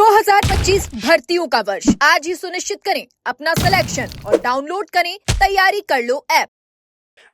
2025 भर्तियों का वर्ष आज ही सुनिश्चित करें अपना सिलेक्शन और डाउनलोड करें तैयारी कर लो ऐप।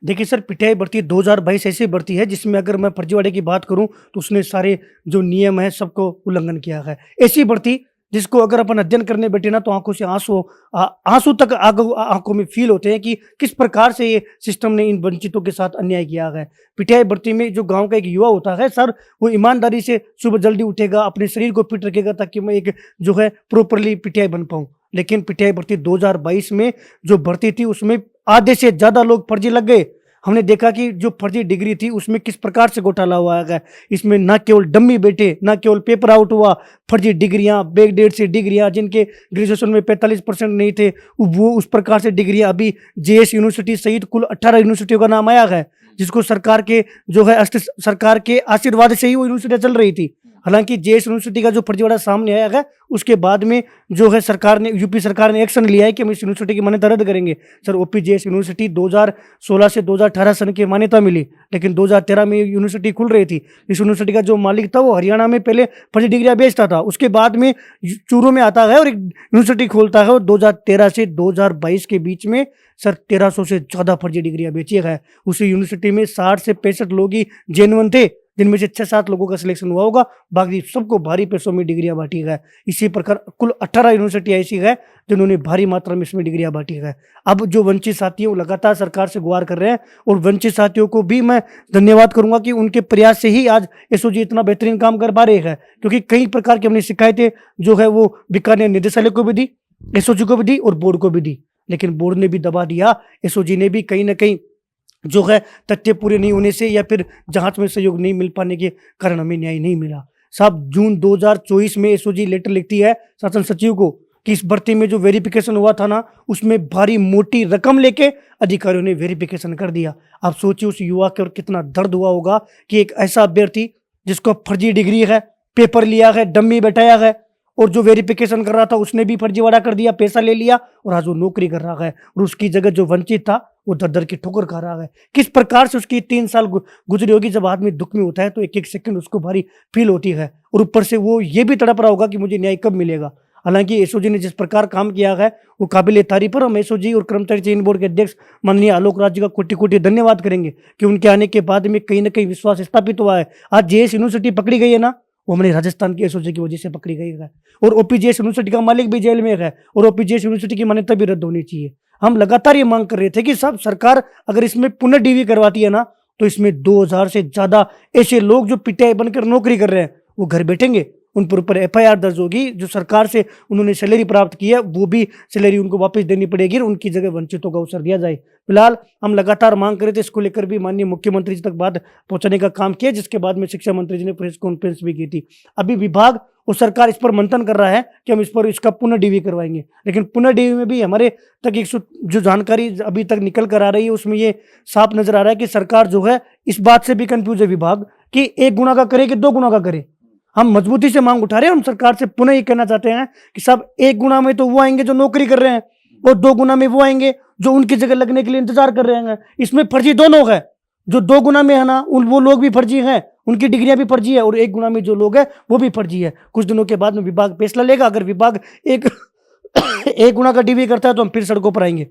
देखिए सर, पीटीआई भर्ती 2022 ऐसी भर्ती है जिसमें अगर मैं फर्जीवाड़े की बात करूं तो उसने सारे जो नियम है सबको उल्लंघन किया है। ऐसी भर्ती जिसको अगर अपन अध्ययन करने बैठे ना तो आंखों से आंसू तक आंखों में फील होते हैं कि किस प्रकार से ये सिस्टम ने इन वंचितों के साथ अन्याय किया है। पीटीआई भर्ती में जो गांव का एक युवा होता है सर, वो ईमानदारी से सुबह जल्दी उठेगा, अपने शरीर को फिट रखेगा ताकि मैं एक जो है प्रॉपरली पीटीआई बन पाऊँ। लेकिन पीटीआई भर्ती 2022 में जो भर्ती थी उसमें आधे से ज्यादा लोग फर्जी लग गए। हमने देखा कि जो फर्जी डिग्री थी उसमें किस प्रकार से घोटाला हुआ है। इसमें ना केवल डम्मी बैठे, ना केवल पेपर आउट हुआ, फर्जी डिग्रियां, बैक डेट से डिग्रियां, जिनके ग्रेजुएशन में 45% नहीं थे वो उस प्रकार से डिग्रियां अभी जेएस यूनिवर्सिटी सहित कुल 18 यूनिवर्सिटियों का नाम आया है, जिसको सरकार के जो है सरकार के आशीर्वाद से ही वो यूनिवर्सिटियां चल रही थी। हालांकि जेएस यूनिवर्सिटी का जो फर्जीवाड़ा सामने आया है उसके बाद में जो है सरकार ने, यूपी सरकार ने एक्शन लिया है कि हम इस यूनिवर्सिटी की मान्यता रद्द करेंगे। सर, ओपी जेएस यूनिवर्सिटी 2016 से 2018 सन की मान्यता मिली, लेकिन 2013 में यूनिवर्सिटी खुल रही थी। इस यूनिवर्सिटी का जो मालिक था वो हरियाणा में पहले फर्जी डिग्रियां बेचता था, उसके बाद में चूरू में आता है और एक यूनिवर्सिटी खोलता है और 2013 से 2022 के बीच में सर 1300 से ज़्यादा फर्जी डिग्रियां बेची है। उसी यूनिवर्सिटी में 60 से 65 लोग ही जेन्युइन थे, जिनमें से 6-7 लोगों का सिलेक्शन हुआ होगा, बाकी सबको भारी पैसों में डिग्रियां बांटी है। इसी प्रकार कुल 18 यूनिवर्सिटी ऐसी है जिन्होंने भारी मात्रा में इसमें डिग्रियां बांटी है। अब जो वंचित साथी हैं वो लगातार सरकार से गुहार कर रहे हैं और वंचित साथियों को भी मैं धन्यवाद करूंगा कि उनके प्रयास से ही आज एसओजी इतना बेहतरीन काम कर पा रहे हैं, क्योंकि कई प्रकार की हमने शिकायतें जो है वो बीकानेर निदेशालय को भी दी, एसओजी को भी दी और बोर्ड को भी दी, लेकिन बोर्ड ने भी दबा दिया। एसओजी ने भी कहीं ना कहीं जो है तथ्य पूरे नहीं होने से या फिर जांच में सहयोग नहीं मिल पाने के कारण हमें न्याय नहीं मिला। साहब, जून 2024 में एसओजी लेटर लिखती है शासन सचिव को कि इस भर्ती में जो वेरिफिकेशन हुआ था ना उसमें भारी मोटी रकम लेके अधिकारियों ने वेरिफिकेशन कर दिया। आप सोचिए उस युवा के और कितना दर्द हुआ होगा कि एक ऐसा अभ्यर्थी जिसको फर्जी डिग्री है, पेपर लिया है, डम्मी बैठाया है और जो वेरिफिकेशन कर रहा था उसने भी फर्जीवाड़ा कर दिया, पैसा ले लिया और आज वो नौकरी कर रहा है और उसकी जगह जो वंचित था वो दर दर की ठोकर खा रहा है। किस प्रकार से उसकी 3 साल गुजरी होगी। जब आदमी दुख में होता है तो एक एक सेकंड उसको भारी फील होती है और ऊपर से वो ये भी तड़प रहा होगा कि मुझे न्याय कब मिलेगा। हालांकि एसओजी ने जिस प्रकार काम किया है वो काबिल तारीफ पर हम एसओजी और कर्मचारी चयन बोर्ड के अध्यक्ष माननीय आलोक राज जी का कोटि कोटि धन्यवाद करेंगे कि उनके आने के बाद में कहीं ना कहीं विश्वास स्थापित हुआ है। आज जेएस यूनिवर्सिटी पकड़ी गई है ना, वो हमारे राजस्थान की एसओजी की वजह से पकड़ी गई है और ओपीजेएस यूनिवर्सिटी का मालिक भी जेल में है और ओपीजेएस यूनिवर्सिटी की मान्यता भी रद्द होनी चाहिए। हम लगातार ये मांग कर रहे थे कि सब सरकार अगर इसमें पुनः डीवी करवाती है ना तो इसमें 2000 से ज्यादा ऐसे लोग जो पीटीआई बनकर नौकरी कर रहे हैं वो घर बैठेंगे, उन पर ऊपर एफआईआर दर्ज होगी। जो सरकार से उन्होंने सैलरी प्राप्त की है वो भी सैलरी उनको वापस देनी पड़ेगी और उनकी जगह वंचितों का अवसर दिया जाए। फिलहाल हम लगातार मांग कर रहे थे, इसको लेकर भी माननीय मुख्यमंत्री जी तक बात पहुंचाने का काम किया, जिसके बाद में शिक्षा मंत्री जी ने प्रेस कॉन्फ्रेंस भी की थी। अभी विभाग और सरकार इस पर मंथन कर रहा है कि हम इसका पुनः डीवी करवाएंगे, लेकिन पुनः डीवी में भी हमारे तक एक जो जानकारी अभी तक निकल कर आ रही है उसमें ये साफ नजर आ रहा है कि सरकार जो है इस बात से भी कंफ्यूज है विभाग कि 1 गुना का करे कि 2 गुना का करे। हम मजबूती से मांग उठा रहे हैं, हम सरकार से पुनः ये कहना चाहते हैं कि सब 1 गुना में तो वो आएंगे जो नौकरी कर रहे हैं और 2 गुना में वो आएंगे जो उनकी जगह लगने के लिए इंतजार कर रहे हैं। इसमें फर्जी दोनों है, जो 2 गुना में है ना वो लोग भी फर्जी हैं, उनकी डिग्रियां भी फर्जी है और 1 गुना में जो लोग हैं वो भी फर्जी है। कुछ दिनों के बाद में विभाग फैसला लेगा, अगर विभाग एक 1 गुना का डीवी करता है तो हम फिर सड़कों पर आएंगे।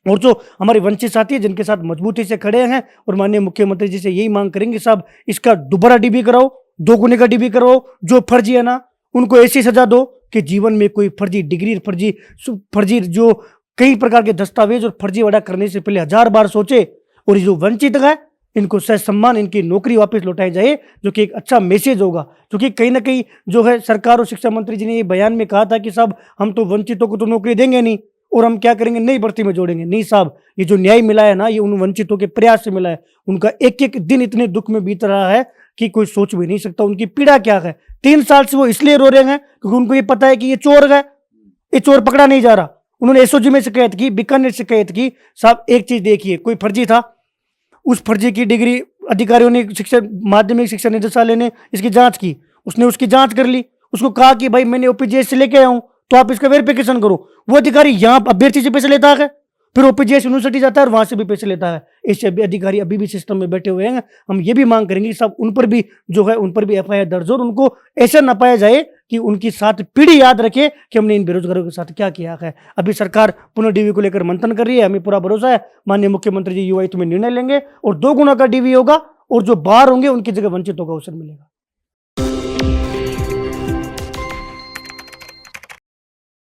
और जो हमारे वंचित साथी है जिनके साथ मजबूती से खड़े हैं और माननीय मुख्यमंत्री जी से यही मांग करेंगे, साहब इसका दोबारा डीवी कराओ, 2 गुने का डीवी कराओ। जो फर्जी है ना उनको ऐसी सजा दो कि जीवन में कोई फर्जी डिग्री, फर्जी जो कई प्रकार के दस्तावेज और फर्जीवाड़ा करने से पहले 1000 बार सोचे। और जो वंचित है इनको सह सम्मान इनकी नौकरी वापस लौटाई जाए, जो कि एक अच्छा मैसेज होगा। क्योंकि कहीं ना कहीं जो है सरकार और शिक्षा मंत्री जी ने ये बयान में कहा था कि साहब हम तो वंचितों को तो नौकरी देंगे नहीं और हम क्या करेंगे, नई भर्ती में जोड़ेंगे। नहीं साहब, ये जो न्याय मिला है ना ये उन वंचितों के प्रयास से मिला है। उनका एक एक दिन इतने दुख में बीत रहा है कि कोई सोच भी नहीं सकता उनकी पीड़ा क्या है। 3 साल से वो इसलिए रो रहे हैं क्योंकि उनको ये पता है कि ये चोर है, ये चोर पकड़ा नहीं जा रहा। उन्होंने एसओजी में शिकायत की, बीकानेर शिकायत की। साहब एक चीज देखिए, कोई फर्जी था, उस फर्जी की डिग्री अधिकारियों ने माध्यमिक शिक्षा निदेशालय ने इसकी जांच की, उसने उसकी जांच कर ली, उसको कहा कि भाई मैंने ओपीजेएस से लेके आया हूं तो आप इसका वेरिफिकेशन करो। वो अधिकारी यहाँ अभ्यर्थी से पैसे लेता है, फिर ओपीजेएस यूनिवर्सिटी जाता है और वहां से भी पैसे लेता है। ऐसे अधिकारी अभी भी सिस्टम में बैठे हुए हैं। हम ये भी मांग करेंगे कि सब उन पर भी जो है उन पर भी एफआईआर दर्ज हो और उनको ऐसा न पाया जाए कि उनकी 7 पीढ़ी याद रखे कि हमने इन बेरोजगारों के साथ क्या किया है। अभी सरकार पुनः डीवी को लेकर मंथन कर रही है। हमें पूरा भरोसा है माननीय मुख्यमंत्री जी युवा हित में निर्णय लेंगे और 2 गुना का डीवी होगा और जो बाहर होंगे उनकी जगह वंचितों को अवसर मिलेगा।